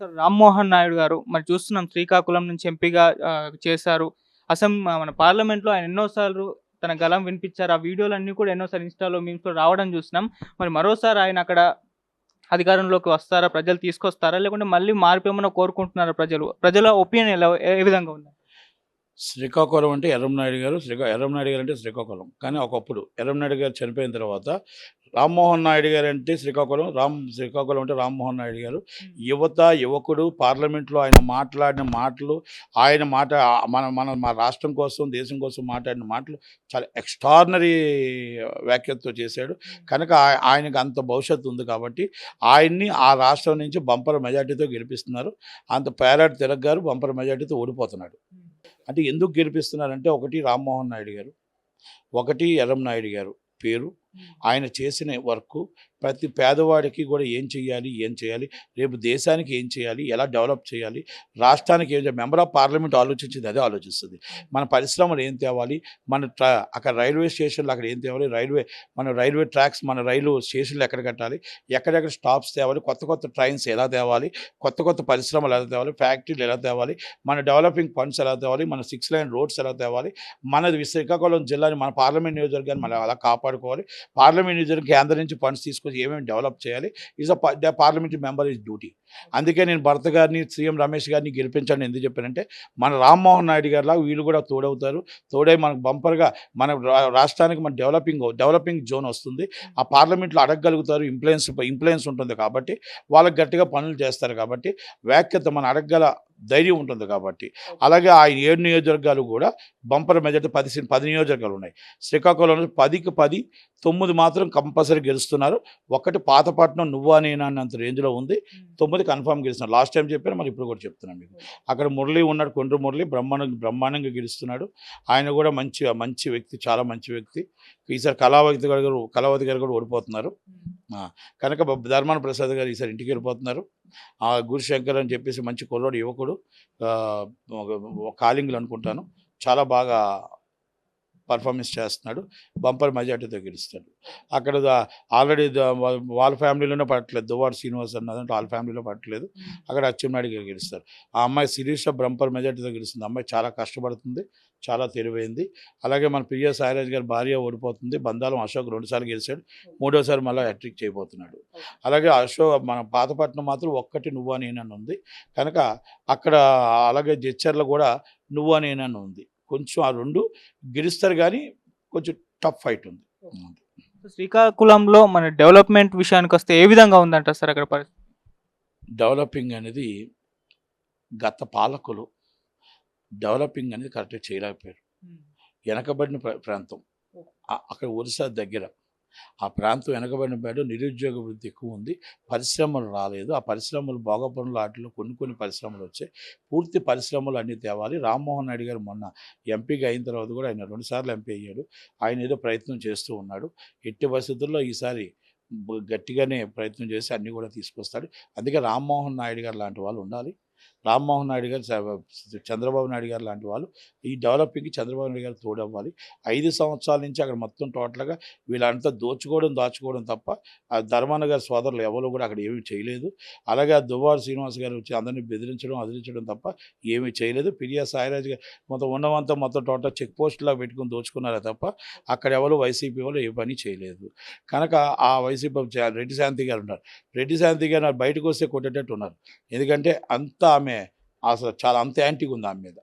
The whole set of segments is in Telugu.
సార్ 'రామ్మోహన్ నాయుడు' గారు మరి చూస్తున్నాం శ్రీకాకుళం నుంచి ఎంపీగా చేశారు. మన పార్లమెంట్‌లో ఆయన ఎన్నో సార్లు తన గళం వినిపించారు. ఆ వీడియోలన్నీ కూడా ఎన్నో సార్లు ఇన్‌స్టాలో, మీమ్స్‌లో రావడం చూసినాం. మరి మరోసారి ఆయన అక్కడ అధికారంలోకి వస్తారా? ప్రజలు తీసుకొస్తారా? లేకుంటే మళ్ళీ మార్పు ఏమన్నా కోరుకుంటున్నారా ప్రజలు? ప్రజల ఒపీనియన్ ఏ విధంగా ఉంది? శ్రీకాకుళం అంటే ఎర్రంనాయుడు గారు. ఎర్రంనాయుడు గారు అంటే శ్రీకాకుళం. కానీ ఒకప్పుడు ఎర్రంనాయుడు గారు చనిపోయిన తర్వాత రామ్మోహన్ నాయుడు గారు అంటే శ్రీకాకుళం అంటే రామ్మోహన్ నాయుడు గారు. యువకుడు పార్లమెంట్లో ఆయన మాట్లాడిన మాటలు, ఆయన మాట మన రాష్ట్రం కోసం, దేశం కోసం మాట్లాడిన మాటలు చాలా ఎక్స్ట్రార్డినరీ వ్యాఖ్యలతో చేశాడు. కనుక ఆయనకు అంత భవిష్యత్తు ఉంది కాబట్టి ఆయన్ని ఆ రాష్ట్రం నుంచి బంపర్ మెజార్టీతో గెలిపిస్తున్నారు. అంత పేరాడు తిలక్ గారు బంపర్ మెజార్టీతో ఓడిపోతున్నాడు. అంటే ఎందుకు గెలిపిస్తున్నారంటే ఒకటి రామ్మోహన్ నాయుడు గారు, ఒకటి ఎర్రంనాయుడు గారు పేరు, ఆయన చేసిన వర్కు ప్రతి పేదవాడికి కూడా ఏం చేయాలి, రేపు దేశానికి ఏం చేయాలి, ఎలా డెవలప్ చేయాలి, రాష్ట్రానికి ఏం చేయాలి. మెంబర్ ఆఫ్ పార్లమెంట్ ఆలోచించింది అదే ఆలోచిస్తుంది. మన పరిశ్రమలు ఏం తేవాలి, అక్కడ రైల్వే స్టేషన్లు అక్కడ ఏం తేవాలి, మన రైల్వే ట్రాక్స్, మన రైలు స్టేషన్లు ఎక్కడ కట్టాలి, ఎక్కడెక్కడ స్టాప్స్ తేవాలి, కొత్త ట్రైన్స్ ఎలా తేవాలి, కొత్త పరిశ్రమలు ఎలా తేవాలి, ఫ్యాక్టరీలు ఎలా తేవాలి, మన డెవలపింగ్ ఫండ్స్ ఎలా తేవాలి, మన 6 లైన్ రోడ్స్ ఎలా తేవాలి, మనది శ్రీకాకుళం జిల్లాని, మన పార్లమెంట్ నియోజకవర్గాన్ని మనం అలా కాపాడుకోవాలి, పార్లమెంట్ నియోజకవర్గం కేంద్రం నుంచి ఫండ్స్ తీసుకొచ్చి ఏమేమి డెవలప్ చేయాలి, పార్లమెంటరీ మెంబర్ ఈజ్ డ్యూటీ. అందుకే నేను భరత్ గారిని, సీఎం రమేష్ గారిని గెలిపించాలని ఎందుకు చెప్పానంటే మన రామ్మోహన్ నాయుడు గారిలా వీళ్ళు కూడా తోడై మనకు బంపర్గా మన రాష్ట్రానికి మన డెవలపింగ్ జోన్ వస్తుంది. ఆ పార్లమెంట్లో అడగగలుగుతారు, ఇంప్లుయెన్స్ ఉంటుంది కాబట్టి వాళ్ళకి గట్టిగా పనులు చేస్తారు కాబట్టి వ్యాఖ్యత మన అడగగల ధైర్యం ఉంటుంది కాబట్టి. అలాగే ఆ 7 నియోజకవర్గాలు కూడా బంపర్ మెజార్టీ 10 నియోజకవర్గాలు ఉన్నాయి. శ్రీకాకుళంలో 10కి 10, 9 మాత్రం కంపల్సరీ గెలుస్తున్నారు. ఒకటి పాతపట్నం నువ్వా నేనా అన్నంత రేంజ్లో ఉంది. 9 కన్ఫామ్ గెలుస్తున్నారు. లాస్ట్ టైం చెప్పాను, మరి ఇప్పుడు కూడా చెప్తున్నాను మీకు. అక్కడ మురళి ఉన్నాడు, కొండ్రు మురళి బ్రహ్మాండంగా గెలుస్తున్నాడు. ఆయన కూడా మంచి వ్యక్తి, చాలా మంచి వ్యక్తి. ఈసారి కళావతి గారు కూడా ఓడిపోతున్నారు. కనుక ధర్మాన ప్రసాద్ గారు ఈసారి ఇంటికి వెళ్ళిపోతున్నారు. గురుశంకర్ అని చెప్పేసి మంచి కుర్రోడు, యువకుడు, కాలింగులు అనుకుంటాను, చాలా బాగా పర్ఫార్మెన్స్ చేస్తున్నాడు. బంపర్ మెజార్టీతో గెలుస్తాడు. అక్కడ ఆల్రెడీ వాళ్ళ ఫ్యామిలీలోనే పడట్లేదు, దువ్వాడ శ్రీనివాస్ అన్నదంటే వాళ్ళ ఫ్యామిలీలో పడట్లేదు. అక్కడ అచ్చెన్నాయుడు గారు గెలుస్తారు. ఆ అమ్మాయి శిరీష బంపర్ మెజార్టీతో గెలుస్తుంది. అమ్మాయి చాలా కష్టపడుతుంది, చాలా తెలివైంది. అలాగే మన ప్రియా సాయిరాజ్ గారి భార్య ఓడిపోతుంది. బందాలం అశోక్ 2 సార్లు గెలిచాడు, 3వ సారి మళ్ళీ హ్యాట్రిక్ చేయబోతున్నాడు. అలాగే మన పాతపట్నం మాత్రం ఒక్కటి నువ్వా నేనని ఉంది. కనుక అక్కడ అలాగే జడ్చర్ల కూడా నువ్వా నేనని ఉంది. కొంచెం ఆ 2 గెలుస్తారు కానీ కొంచెం టఫ్ ఫైట్ ఉంది. శ్రీకాకుళంలో మన డెవలప్మెంట్ విషయానికి వస్తే ఏ విధంగా ఉందంటారు సార్ అక్కడ పరిస్థితి? డెవలపింగ్ అనేది గత పాలకులు డెవలపింగ్ అనేది కరెక్ట్గా చేయలేకపోయారు. వెనకబడిన ప్రాంతం అక్కడ ఒరిస్సా దగ్గర ఆ ప్రాంతం వెనకబడిన నిరుద్యోగ వృద్ధి ఎక్కువ ఉంది. పరిశ్రమలు రాలేదు. ఆ పరిశ్రమలు భోగపురంలో వాటిలో కొన్ని పరిశ్రమలు వచ్చాయి. పూర్తి పరిశ్రమలు అన్నీ తేవాలి. రామ్మోహన్ నాయుడు గారు మొన్న ఎంపీగా అయిన తర్వాత కూడా ఆయన 2 సార్లు ఎంపీ అయ్యాడు. ఆయన ఏదో ప్రయత్నం చేస్తూ ఉన్నాడు. ఎట్టి పరిస్థితుల్లో ఈసారి గట్టిగానే ప్రయత్నం చేసి అన్నీ కూడా తీసుకొస్తాడు. అందుకే రామ్మోహన్ నాయుడు గారు లాంటి వాళ్ళు ఉండాలి. రామ్మోహన్ నాయుడు గారు, చంద్రబాబు నాయుడు గారు లాంటి వాళ్ళు ఈ డెవలపింగ్కి చంద్రబాబు నాయుడు గారు తోడవ్వాలి. 5 సంవత్సరాల నుంచి అక్కడ మొత్తం టోటల్గా వీళ్ళంతా దాచుకోవడం తప్ప ఆ ధర్మాన గారి సోదరులు ఎవరు కూడా అక్కడ ఏమీ చేయలేదు. అలాగే ఆ దువ్వాడ శ్రీనివాస్ గారు వచ్చి అందరినీ అదిలించడం తప్ప ఏమీ చేయలేదు. పిరియా సాయిరాజ్ గారు మొత్తం టోటల్ చెక్ పోస్టులా పెట్టుకుని దోచుకున్నారే తప్ప అక్కడ ఎవరు వైసీపీ వాళ్ళు ఏ పని చేయలేదు. కనుక ఆ వైసీపీ రెడ్డి శాంతి గారు ఉన్నారు. రెడ్డి శాంతి గారు బయటకు వస్తే కొట్టేటట్టు ఉన్నారు. ఎందుకంటే అంతా ఆమె అసలు చాలా అంత యాంటీగా ఉంది ఆమె మీద.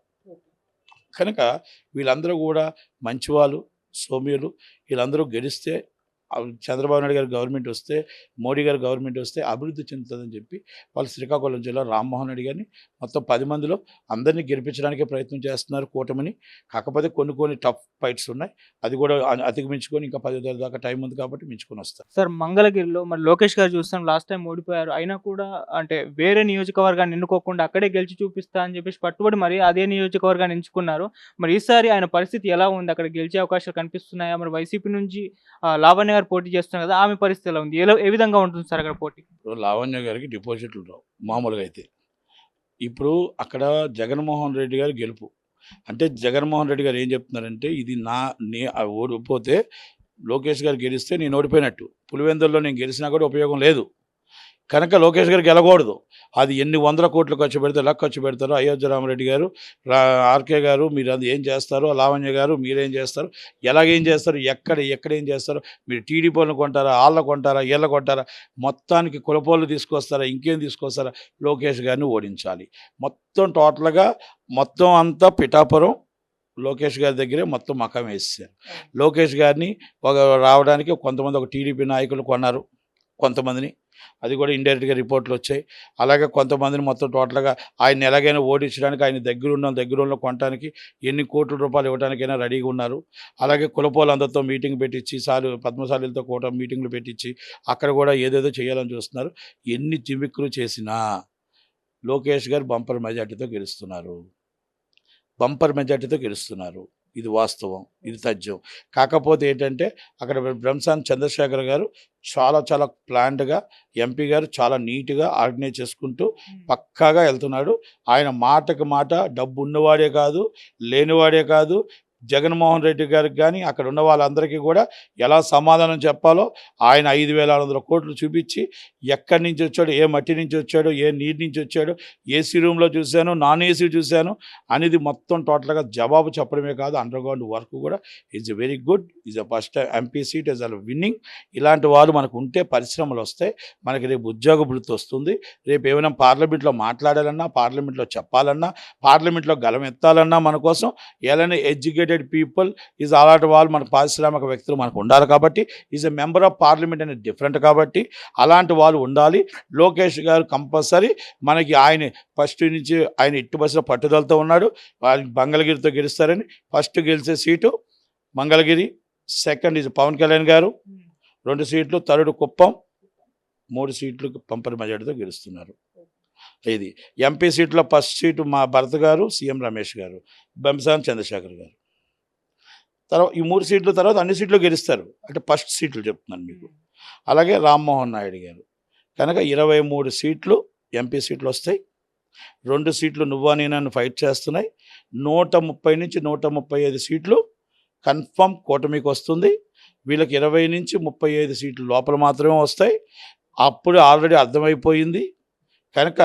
కనుక వీళ్ళందరూ కూడా మంచివాళ్ళు, సౌమ్యులు. వీళ్ళందరూ గెలిస్తే చంద్రబాబు నాయుడు గారి గవర్నమెంట్ వస్తే, మోడీ గారి గవర్నమెంట్ వస్తే అభివృద్ధి చెందుతుందని చెప్పి వాళ్ళు శ్రీకాకుళం జిల్లా రామ్మోహన్ రెడ్డి గారిని మొత్తం 10 మందిలో అందరినీ గెలిపించడానికే ప్రయత్నం చేస్తున్నారు కూటమిని. కాకపోతే కొన్ని టఫ్ ఫైట్స్ ఉన్నాయి. అది కూడా అధిగమించుకొని ఇంకా 10 దాకా టైం ఉంది కాబట్టి మించుకొని వస్తారు. సార్ మంగళగిరిలో మరి లోకేష్ గారు చూస్తాం లాస్ట్ టైం ఓడిపోయారు. అయినా కూడా అంటే వేరే నియోజకవర్గాన్ని ఎన్నుకోకుండా అక్కడే గెలిచి చూపిస్తా అని చెప్పేసి పట్టుబడి మరి అదే నియోజకవర్గాన్ని ఎంచుకున్నారు. మరి ఈసారి ఆయన పరిస్థితి ఎలా ఉంది? అక్కడ గెలిచే అవకాశాలు కనిపిస్తున్నాయా? మరి వైసీపీ నుంచి లావణ్య గారు పోటీ చేస్తున్నారు కదా, ఆమె పరిస్థితి ఎలా ఉంది? ఏ విధంగా ఉంటుంది సార్ అక్కడ పోటీ? లావణ్య గారికి డిపాజిట్లు రావు మామూలుగా అయితే. ఇప్పుడు అక్కడ జగన్మోహన్ రెడ్డి గారు గెలుపు అంటే జగన్మోహన్ రెడ్డి గారు ఏం చెప్తున్నారంటే ఇది ఓడిపోతే లోకేష్ గారు గెలిస్తే నేను ఓడిపోయినట్టు, పులివెందుల్లో నేను గెలిచినా కూడా ఉపయోగం లేదు. కనుక లోకేష్ గారు గెలకూడదు. అది ఎన్ని వందల కోట్లు ఖర్చు పెడితే ఎలా ఖర్చు పెడతారో అయోధ్య రామరెడ్డి గారు, ఆర్కే గారు మీరు అది ఏం చేస్తారు, లావణ్య గారు మీరేం చేస్తారు, ఎలాగేం చేస్తారు, ఎక్కడ ఏం చేస్తారు, మీరు టీడీపీ వాళ్ళని కొంటారా, వాళ్ళ కొంటారా, వీళ్ళ కొంటారా, మొత్తానికి కులపోళ్ళు తీసుకొస్తారా, ఇంకేం తీసుకొస్తారా, లోకేష్ గారిని ఓడించాలి. మొత్తం టోటల్గా మొత్తం అంతా పిఠాపురం లోకేష్ గారి దగ్గరే మొత్తం మకం వేసేసారు. లోకేష్ గారిని రావడానికి కొంతమంది ఒక టీడీపీ నాయకులు కొన్నారు కొంతమందిని, అది కూడా ఇండైరెక్ట్గా రిపోర్ట్లు వచ్చాయి. అలాగే కొంతమందిని మొత్తం టోటల్గా ఆయన ఎలాగైనా ఓడించడానికి ఆయన దగ్గర కొనడానికి ఎన్ని కోట్ల రూపాయలు ఇవ్వడానికైనా రెడీగా ఉన్నారు. అలాగే కులపోలందరితో మీటింగ్ పెట్టించి పద్మశాలిలతో కూడా మీటింగ్లు పెట్టించి అక్కడ కూడా ఏదేదో చేయాలని చూస్తున్నారు. ఎన్ని జిమిక్లు చేసినా లోకేష్ గారు బంపర్ మెజార్టీతో గెలుస్తున్నారు. ఇది వాస్తవం, ఇది తథ్యం. కాకపోతే ఏంటంటే అక్కడ బ్రహ్మసాని చంద్రశేఖర్ గారు చాలా ప్లాన్డ్గా, ఎంపీ గారు చాలా నీట్గా ఆర్గనైజ్ చేసుకుంటూ పక్కాగా వెళ్తున్నాడు. ఆయన మాటకి మాట, డబ్బు ఉన్నవాడే కాదు, లేనివాడే కాదు. జగన్మోహన్ రెడ్డి గారికి కానీ అక్కడ ఉన్న వాళ్ళందరికీ కూడా ఎలా సమాధానం చెప్పాలో ఆయన 5,600 కోట్లు చూపించి ఎక్కడి నుంచి వచ్చాడు, ఏ మట్టి నుంచి వచ్చాడు, ఏ నీటి నుంచి వచ్చాడు, ఏసీ రూమ్లో చూశాను, నాన్ ఏసీ చూశాను అనేది మొత్తం టోటల్గా జవాబు చెప్పడమే కాదు, అండర్గ్రౌండ్ వర్క్ కూడా is very good. Is a first MP seat is a winnowing. ఇలాంటి వాళ్ళు మనకు ఉంటే పరిశ్రమలు వస్తాయి, మనకి రేపు ఉద్యోగ వృత్తి వస్తుంది. రేపు ఏమైనా పార్లమెంట్లో మాట్లాడాలన్నా, పార్లమెంట్లో చెప్పాలన్నా, పార్లమెంట్లో గలం ఎత్తాలన్నా మన కోసం ఎలానే ఎడ్యుకేటెడ్ పీపుల్ ఈజ్ అలాంటి వాళ్ళు మన పారిశ్రామిక వ్యక్తులు మనకు ఉండాలి. కాబట్టి is a member of parliament అనేది డిఫరెంట్. కాబట్టి అలాంటి వాళ్ళు ఉండాలి. లోకేష్ గారు కంపల్సరీ మనకి ఆయన ఫస్ట్ నుంచి ఆయన ఎట్టి బస్సులో పట్టుదలతో ఉన్నాడు. మంగళగిరితో గెలుస్తారని. ఫస్ట్ గెలిచే seat Mangalagiri, second is Pawan Kalyan garu 2 సీట్లు, థర్డ్ కుప్పం, 3 సీట్లు పంపర్ మెజార్టీతో గెలుస్తున్నారు. ఇది ఎంపీ సీట్లో ఫస్ట్ సీటు మా భరత్ గారు, సీఎం రమేష్ గారు, బ్రహ్మసాని చంద్రశేఖర్ గారు. తర్వాత ఈ 3 సీట్ల తర్వాత అన్ని సీట్లు గెలుస్తారు. అంటే ఫస్ట్ సీట్లు చెప్తున్నాను మీకు. అలాగే రామ్మోహన్ నాయుడు గారు కనుక 23 సీట్లు ఎంపీ సీట్లు వస్తాయి. 2 సీట్లు నువ్వా నేనని ఫైట్ చేస్తున్నాయి. 130 నుంచి 135 సీట్లు కన్ఫర్మ్ కూటమికి వస్తుంది. వీళ్ళకి 20 నుంచి 35 సీట్లు లోపల మాత్రమే వస్తాయి. అప్పుడు ఆల్రెడీ అర్థమైపోయింది కనుక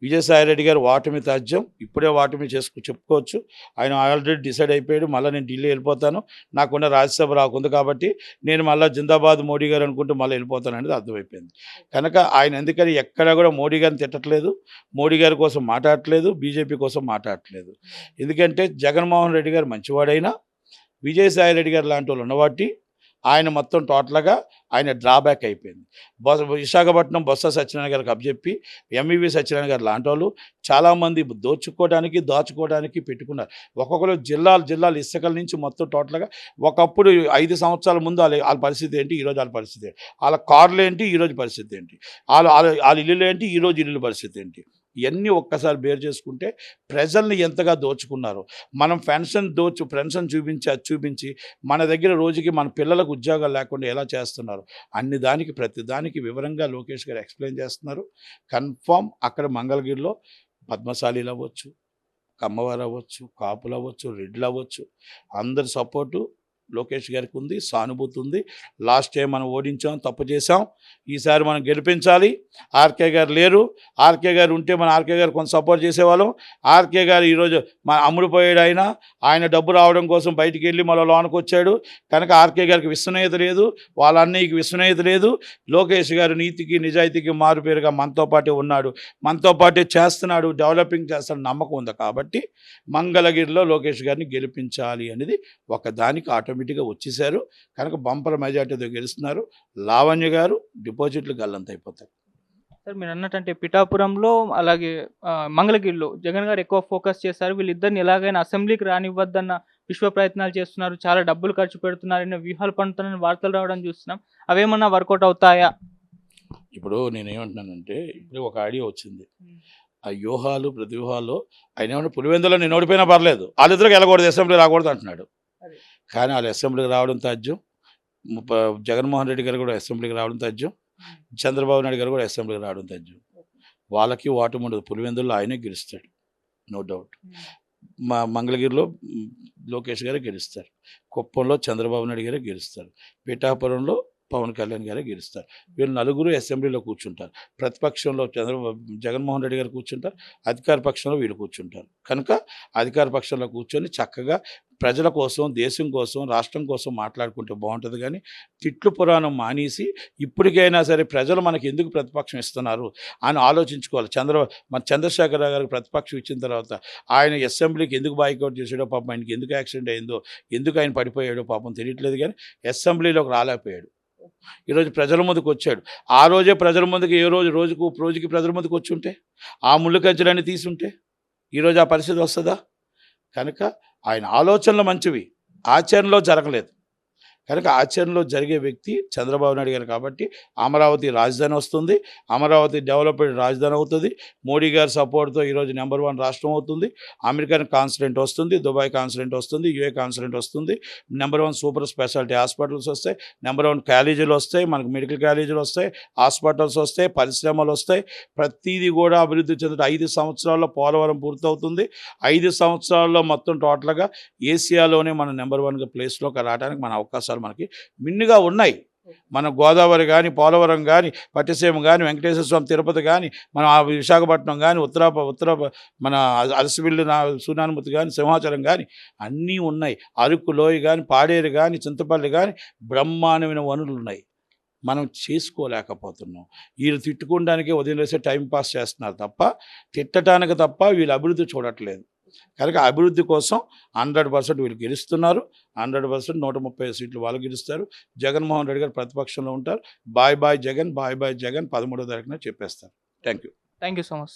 విజయసాయిరెడ్డి గారు వాటమి తథ్యం, ఇప్పుడే వాటమి చెప్పుకోవచ్చు. ఆయన ఆల్రెడీ డిసైడ్ అయిపోయాడు, మళ్ళీ నేను ఢిల్లీ వెళ్ళిపోతాను, నాకున్న రాజ్యసభ రాకుంది కాబట్టి నేను మళ్ళీ జిందాబాద్ మోడీ గారు అనుకుంటూ మళ్ళీ వెళ్ళిపోతాను అనేది అర్థమైపోయింది. కనుక ఆయన ఎందుకని ఎక్కడా కూడా మోడీ గారిని తిట్టట్లేదు, మోడీ గారి కోసం మాట్లాడట్లేదు, బీజేపీ కోసం మాట్లాడట్లేదు. ఎందుకంటే జగన్మోహన్ రెడ్డి గారు మంచివాడైనా విజయసాయిరెడ్డి గారు లాంటి వాళ్ళు ఉన్నవాటి ఆయన మొత్తం టోటల్గా ఆయన డ్రాబ్యాక్ అయిపోయింది. విశాఖపట్నం బొత్స సత్యనారాయణ గారికి అప్పచెప్పి ఎంవివి సత్యనారాయణ గారు లాంటి వాళ్ళు చాలామంది దాచుకోవడానికి పెట్టుకున్నారు. ఒక్కొక్కరు జిల్లాలు ఇసుకల నుంచి మొత్తం టోటల్గా ఒకప్పుడు 5 సంవత్సరాల ముందు వాళ్ళ పరిస్థితి ఏంటి, ఈరోజు వాళ్ళ పరిస్థితి ఏంటి, వాళ్ళ కార్లు ఏంటి, ఈరోజు పరిస్థితి ఏంటి, వాళ్ళ ఇల్లులు ఏంటి, ఈరోజు ఇల్లు పరిస్థితి ఏంటి, ఇవన్నీ ఒక్కసారి బేర్ చేసుకుంటే ప్రజల్ని ఎంతగా దోచుకున్నారు. మనం పెన్షన్ చూపించి మన దగ్గర రోజుకి మన పిల్లలకు ఉద్యోగాలు లేకుండా ఎలా చేస్తున్నారు ప్రతి దానికి వివరంగా లోకేష్ గారు ఎక్స్ప్లెయిన్ చేస్తున్నారు. కన్ఫామ్ అక్కడ మంగళగిరిలో పద్మశాలీలు అవ్వచ్చు, కమ్మవారు అవ్వచ్చు, కాపులు అవ్వచ్చు, రెడ్లు అవ్వచ్చు, అందరి సపోర్టు లోకేష్ గారికి ఉంది, సానుభూతి ఉంది. లాస్ట్ టైం మనం ఓడించాం, తప్పు చేసాం, ఈసారి మనం గెలిపించాలి. ఆర్కే గారు లేరు, ఆర్కే గారు ఉంటే మన ఆర్కే గారు కొంత సపోర్ట్ చేసేవాళ్ళం. ఆర్కే గారు ఈరోజు మన అమ్ముడుపోయాడు. ఆయన డబ్బు రావడం కోసం బయటికి వెళ్ళి మళ్ళీ లోనికి వచ్చాడు కనుక ఆర్కే గారికి విశ్వనీయత లేదు, వాళ్ళ అన్నయ్యకి విశ్వనీయత లేదు. లోకేష్ గారు నీతికి నిజాయితీకి మారుపేరుగా మనతో పాటే ఉన్నాడు, మనతో పాటే చేస్తున్నాడు, డెవలపింగ్ చేస్తాడు నమ్మకం ఉంది. కాబట్టి మంగళగిరిలో లోకేష్ గారిని గెలిపించాలి అనేది ఒకదానికి ఆటోమేటిక్గా వచ్చేసారు కనుక బంపర్ మెజార్టీతో గెలుస్తున్నారు. లావణ్య గారు డిపాజిట్లు గల్లంత అయిపోతారు. సార్ మీరు అన్నట్టంటే పిఠాపురంలో అలాగే మంగళగిరిలో జగన్ గారు ఎక్కువ ఫోకస్ చేశారు. వీళ్ళిద్దరిని ఎలాగైనా అసెంబ్లీకి రానివ్వద్దన్న విశ్వ ప్రయత్నాలు చేస్తున్నారు, చాలా డబ్బులు ఖర్చు పెడుతున్నారని వ్యూహాలు పండుతున్నారని వార్తలు రావడం చూస్తున్నాం. అవేమన్నా వర్కౌట్ అవుతాయా? ఇప్పుడు నేనేమంటున్నానంటే ఇప్పుడు ఒక ఐడియా వచ్చింది. ఆ వ్యూహాలు ప్రతివ్యూహాల్లో ఆయన ఏమన్నా పులివెందులో నేను ఓడిపోయినా పర్లేదు, వాళ్ళిద్దరికి వెళ్ళకూడదు, అసెంబ్లీ రాకూడదు అంటున్నాడు. కానీ వాళ్ళు అసెంబ్లీకి రావడం తథ్యం, జగన్మోహన్ రెడ్డి గారు కూడా అసెంబ్లీకి రావడం తథ్యం, చంద్రబాబు నాయుడు గారు కూడా అసెంబ్లీకి రావడం తథ్యం. వాళ్ళకి ఓటమి ఉండదు, పులివెందుల్లో ఆయనే గెలుస్తాడు, నో డౌట్. మంగళగిరిలో లోకేష్ గారే గెలుస్తారు, కుప్పంలో చంద్రబాబు నాయుడు గారే గెలుస్తారు, పిఠాపురంలో పవన్ కళ్యాణ్ గారే గెలుస్తారు. వీళ్ళు నలుగురు అసెంబ్లీలో కూర్చుంటారు. ప్రతిపక్షంలో జగన్మోహన్ రెడ్డి గారు కూర్చుంటారు. అధికార పక్షంలో వీళ్ళు కూర్చుంటారు. కనుక అధికార పక్షంలో కూర్చొని చక్కగా ప్రజల కోసం, దేశం కోసం, రాష్ట్రం కోసం మాట్లాడుకుంటే బాగుంటుంది. కానీ తిట్లు పురాణం మానేసి ఇప్పటికైనా సరే ప్రజలు మనకి ఎందుకు ప్రతిపక్షం ఇస్తున్నారు అని ఆలోచించుకోవాలి. మన చంద్రశేఖరరావు గారికి ప్రతిపక్షం ఇచ్చిన తర్వాత ఆయన అసెంబ్లీకి ఎందుకు బాయ్కౌట్ చేసాడో పాపం, ఆయనకి ఎందుకు యాక్సిడెంట్ అయిందో, ఎందుకు ఆయన పడిపోయాడో పాపం తెలియట్లేదు. కానీ అసెంబ్లీలోకి రాలేకపోయాడు. ఈరోజు ప్రజల ముందుకు వచ్చాడు. ఆ రోజే ప్రజల ముందుకు రోజుకి ప్రజల ముందుకు వచ్చి ఉంటే, ఆ ముళ్ళు కంచెలన్నీ తీసుంటే ఈరోజు ఆ పరిస్థితి వస్తుందా? కనుక ఆయన ఆలోచనలు మంచివి, ఆచరణలో జరగలేదు. కనుక ఆచరణలో జరిగే వ్యక్తి చంద్రబాబు నాయుడు గారు. కాబట్టి అమరావతి రాజధాని వస్తుంది, అమరావతి డెవలప్డ్ రాజధాని అవుతుంది. మోడీ గారి సపోర్ట్తో ఈరోజు నెంబర్ 1 రాష్ట్రం అవుతుంది. అమెరికన్ కాన్సులేట్ వస్తుంది, దుబాయ్ కాన్సులేట్ వస్తుంది, యూఏ కాన్సులేట్ వస్తుంది. నెంబర్ 1 సూపర్ స్పెషాలిటీ హాస్పిటల్స్ వస్తాయి, నెంబర్ 1 కాలేజీలు వస్తాయి, మనకు మెడికల్ కాలేజీలు వస్తాయి, హాస్పిటల్స్ వస్తాయి, పరిశ్రమలు వస్తాయి. ప్రతిదీ కూడా అభివృద్ధి చెందుతూ 5 సంవత్సరాల్లో పోలవరం పూర్తవుతుంది. 5 సంవత్సరాల్లో మొత్తం టోటల్గా ఏసియాలోనే మన నెంబర్ 1 ప్లేస్లోకి రావడానికి మన అవకాశాలు మనకి మిన్నుగా ఉన్నాయి. మన గోదావరి కానీ, పోలవరం కానీ, పట్టిసీమ కానీ, వెంకటేశ్వర స్వామి తిరుపతి కానీ, మన విశాఖపట్నం కానీ, ఉత్తర మన అరసివిల్లు సూనానుమతి కానీ, సింహాచలం కానీ అన్నీ ఉన్నాయి. అరకు లోయ కానీ, పాడేరు కానీ, చింతపల్లి కానీ బ్రహ్మాండమైన వనరులు ఉన్నాయి. మనం చేసుకోలేకపోతున్నాం. వీళ్ళు తిట్టుకోవడానికే ఉదయం వేసే టైం పాస్ చేస్తున్నారు తప్ప, తిట్టడానికి తప్ప వీళ్ళు అభివృద్ధి చూడట్లేదు. కనుక అభివృద్ధి కోసం 100% వీళ్ళు గెలుస్తున్నారు. 100% 130 సీట్లు వాళ్ళు గెలుస్తారు. జగన్మోహన్ రెడ్డి గారు ప్రతిపక్షంలో ఉంటారు. Bye bye Jagan, bye bye Jagan 13వ తారీఖున చెప్పేస్తారు. Thank you so much.